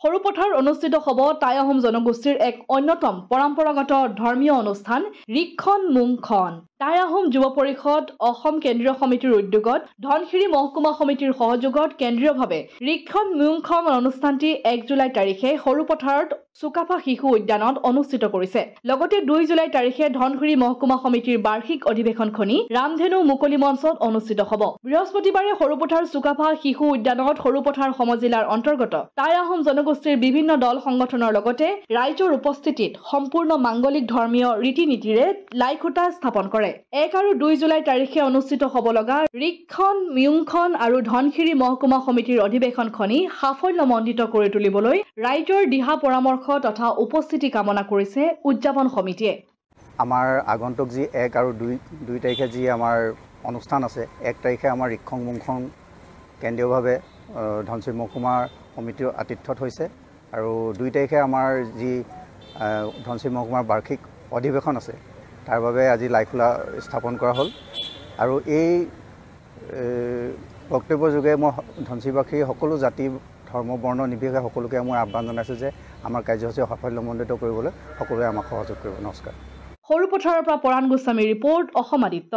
সৰুপথাৰ অনুষ্ঠিত হ'ব টাই আহোম জনগোষ্ঠীৰ এক অন্যতম পৰম্পৰাগত ধৰ্মীয় অনুষ্ঠান ৰিক্ষণ মুংখন। টাই আহোম যুৱ পৰিষদ অসম কেন্দ্ৰীয় সমিতিৰ উদ্যোগত ধনশিৰি মহকুমা সমিতিৰ সহযোগত কেন্দ্ৰীয়ভাৱে ৰিক্ষণ মুংখন অনুষ্ঠানটি 1 জুলাই তাৰিখে সৰুপথাৰত চুকাফা শিশু উদ্যানত অনুষ্ঠিত কৰিছে। লগতে 2 জুলাই তাৰিখে ধনশিৰি মহকুমা সমিতিৰ বাৰ্ষিক অধিৱেশনখনি ৰামধেনু মুকলি মঞ্চত অনুষ্ঠিত হ'ব। বৃহস্পতিবাৰে সৰুপথাৰ চুকাফা শিশু উদ্যানত সৰুপথাৰ সমজিলাৰ অন্তৰ্গত টাই আহোম জনগোষ্ঠীৰ বিভিন্ন দল সংগঠনৰ লগতে ৰাইজৰ উপস্থিতিত সম্পূৰ্ণ মাংগলিক ধৰ্মীয় ৰীতি-নীতিৰে লাইখুটা স্থাপন কৰে। 1 আৰু 2 জুলাই তাৰিখে অনুষ্ঠিত হ'ব লগা ৰিক্ষণ মুংখন আৰু ধনশিৰি মহকুমা সমিতিৰ অধিৱেশনখনি সাফল্যমণ্ডিত কৰি তুলিবলৈ ৰাইজৰ দিহা পৰামৰ্শ তথা উপস্থিতি কামনা কৰিছে উদযাপন সমিতিয়ে। আমাৰ আগন্তুক যি 1 আৰু 2 তাৰিখে যি আমাৰ অনুষ্ঠান আছে, 1 তাৰিখে আমাৰ ৰিক্ষণ মুংখন কেন্দ্ৰীয়ভাৱে ধনশিৰি মহকুমা সমিতিৰ আতিথ্যত হৈছে আৰু 2 তাৰিখে আমাৰ যি ধনশিৰি মহকুমাৰ বাৰ্ষিক অধিৱেশন আছে তাৰ বাবে আজি লাইখোলা স্থাপন কৰা হ'ল। আৰু এই বক্তব্যৰ যোগে মই ধনশিৰিবাসীৰ সকলো জাতি ধৰ্ম বৰ্ণ নিৰ্বিশেষে সকলোকে মই আহ্বান জনাইছোঁ যে আমাৰ কাৰ্যসূচী সাফল্যমণ্ডিত কৰিবলৈ সকলোৱে আমাক সহযোগ কৰিব। নমস্কাৰ। সৰুপথাৰৰ পৰা পৰাণ গোস্বামীৰ ৰিপৰ্ট, অসম আদিত্য।